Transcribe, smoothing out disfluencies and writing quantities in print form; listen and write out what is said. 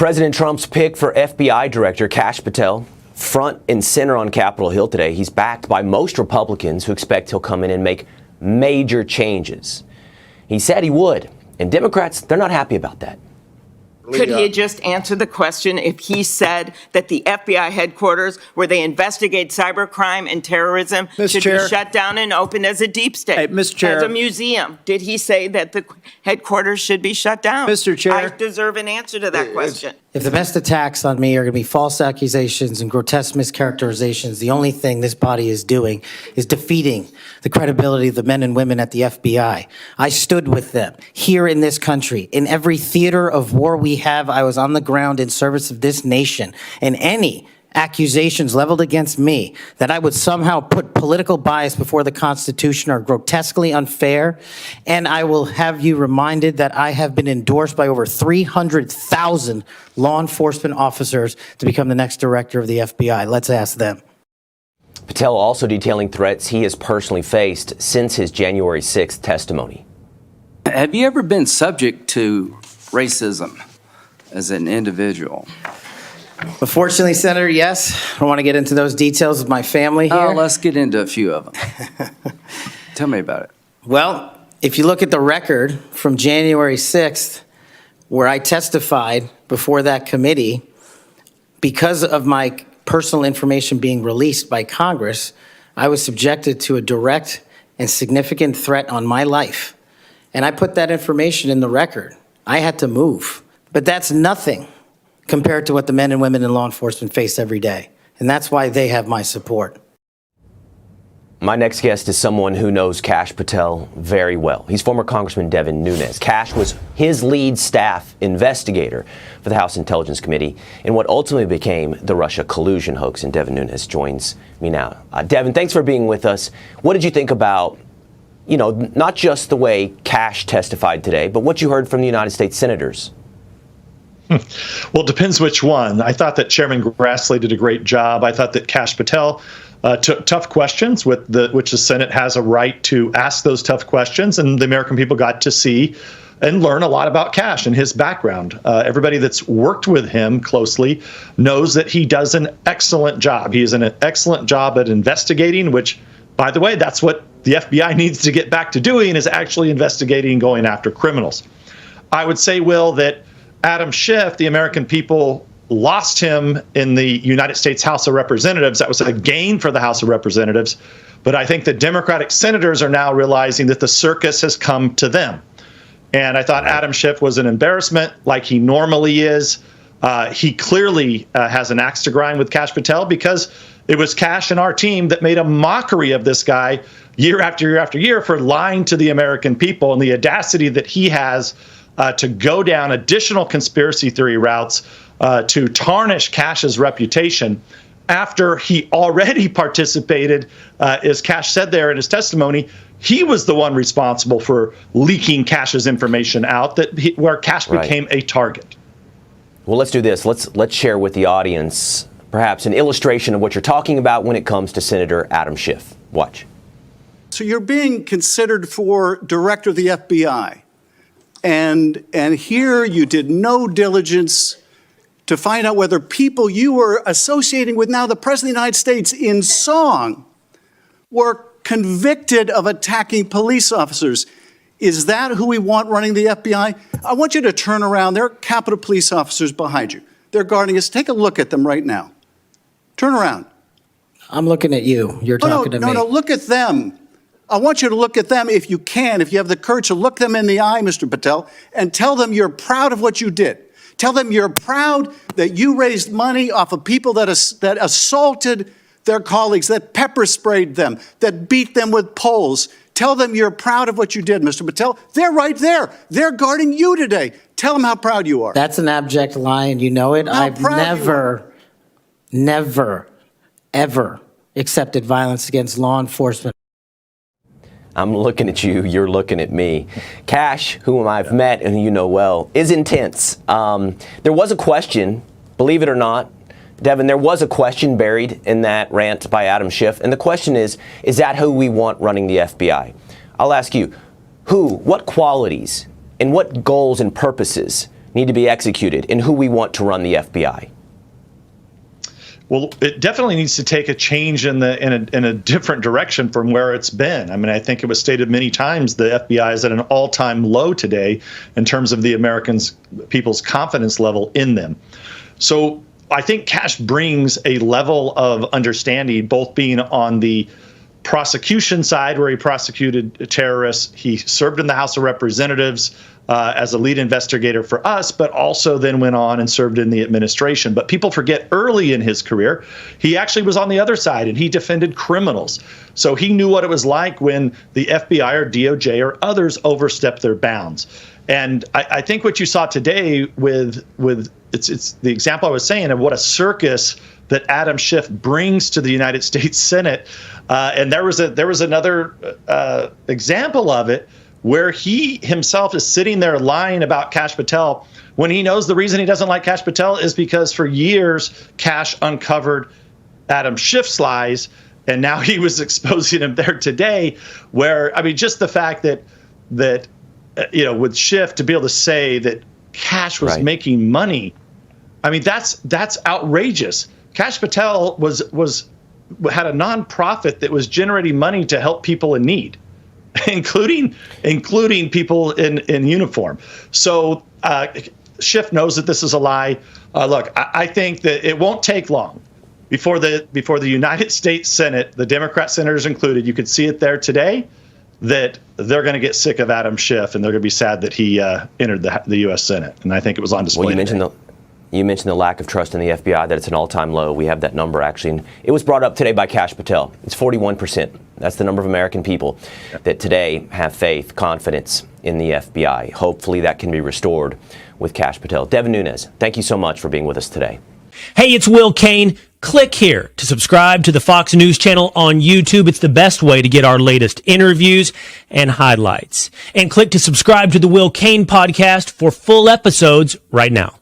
President Trump's pick for FBI Director Kash Patel, front and center on Capitol Hill today. He's backed by most Republicans who expect he'll come in and make major changes. He said he would, and Democrats, they're not happy about that. Could he just answer the question if he said that the FBI headquarters, where they investigate cybercrime and terrorism, should be shut down and opened as a deep state, as a museum? Did he say that the headquarters should be shut down? Mr. Chair. I deserve an answer to that question. If the best attacks on me are going to be false accusations and grotesque mischaracterizations, the only thing this body is doing is defeating the credibility of the men and women at the FBI. I stood with them here in this country. In every theater of war we have, I was on the ground in service of this nation. And any accusations leveled against me that I would somehow put political bias before the Constitution are grotesquely unfair. And I will have you reminded that I have been endorsed by over 300,000 law enforcement officers to become the next director of the FBI. Let's ask them. Patel also detailing threats he has personally faced since his January 6th testimony. Have you ever been subject to racism as an individual? Unfortunately, Senator, yes. I don't want to get into those details of my family here. Oh, let's get into a few of them. Tell me about it. Well, if you look at the record from January 6th, where I testified before that committee, because of my personal information being released by Congress, I was subjected to a direct and significant threat on my life. And I put that information in the record. I had to move. But that's nothing compared to what the men and women in law enforcement face every day. And that's why they have my support. My next guest is someone who knows Kash Patel very well. He's former Congressman Devin Nunes. Kash was his lead staff investigator for the House Intelligence Committee in what ultimately became the Russia collusion hoax, and Devin Nunes joins me now. Devin, thanks for being with us. What did you think about, not just the way Kash testified today, but what you heard from the United States senators? Well, it depends which one. I thought that Chairman Grassley did a great job. I thought that Kash Patel took tough questions, which the Senate has a right to ask those tough questions, and the American people got to see and learn a lot about Kash and his background. Everybody that's worked with him closely knows that he does an excellent job. He does an excellent job at investigating, which, by the way, that's what the FBI needs to get back to doing, is actually investigating, going after criminals. I would say, Will, that Adam Schiff, the American people lost him in the United States House of Representatives. That was a gain for the House of Representatives. But I think the Democratic senators are now realizing that the circus has come to them. And I thought Adam Schiff was an embarrassment, like he normally is. He clearly has an axe to grind with Kash Patel, because it was Kash and our team that made a mockery of this guy year after year after year for lying to the American people, and the audacity that he has to go down additional conspiracy theory routes to tarnish Kash's reputation after he already participated, as Kash said there in his testimony. He was the one responsible for leaking Kash's information out, where Kash became a target. Well, let's do this. Let's share with the audience perhaps an illustration of what you're talking about when it comes to Senator Adam Schiff. Watch. So you're being considered for director of the FBI. And here you did no diligence to find out whether people you were associating with now the President of the United States in song were convicted of attacking police officers. Is that who we want running the FBI? I want you to turn around. There are Capitol Police officers behind you. They're guarding us. Take a look at them right now. Turn around. I'm looking at you. You're talking to me. No, look at them. I want you to look at them if you can, if you have the courage to look them in the eye, Mr. Patel, and tell them you're proud of what you did. Tell them you're proud that you raised money off of people that assaulted their colleagues, that pepper sprayed them, that beat them with poles. Tell them you're proud of what you did, Mr. Patel. They're right there. They're guarding you today. Tell them how proud you are. That's an abject lie, and you know it. I've never, ever accepted violence against law enforcement. I'm looking at you, you're looking at me. Kash, whom I've met and who you know well, is intense. There was a question, believe it or not, Devin, there was a question buried in that rant by Adam Schiff, and the question is that who we want running the FBI? I'll ask you, what qualities and what goals and purposes need to be executed in who we want to run the FBI? Well, it definitely needs to take a change in a different direction from where it's been. I mean, I think it was stated many times the FBI is at an all-time low today in terms of the people's confidence level in them. So I think Kash brings a level of understanding, both being on the prosecution side, where he prosecuted terrorists. He served in the House of Representatives as a lead investigator for us, but also then went on and served in the administration. But people forget early in his career, he actually was on the other side and he defended criminals. So he knew what it was like when the FBI or DOJ or others overstepped their bounds. And I think what you saw today with it's the example I was saying of what a circus that Adam Schiff brings to the United States Senate. And there was another example of it where he himself is sitting there lying about Kash Patel when he knows the reason he doesn't like Kash Patel is because for years Kash uncovered Adam Schiff's lies, and now he was exposing him there today. Where, I mean, just the fact that with Schiff to be able to say that Kash was making money, I mean, that's outrageous. Kash Patel had a nonprofit that was generating money to help people in need, including people in uniform. So Schiff knows that this is a lie. Look, I think that it won't take long before the United States Senate, the Democrat senators included, you could see it there today, that they're going to get sick of Adam Schiff and they're going to be sad that he entered the U.S. Senate. And I think it was on display. Well, you mentioned the lack of trust in the FBI, that it's an all-time low. We have that number, actually. And it was brought up today by Kash Patel. It's 41%. That's the number of American people that today have faith, confidence in the FBI. Hopefully that can be restored with Kash Patel. Devin Nunes, thank you so much for being with us today. Hey, it's Will Kane. Click here to subscribe to the Fox News channel on YouTube. It's the best way to get our latest interviews and highlights. And click to subscribe to the Will Kane podcast for full episodes right now.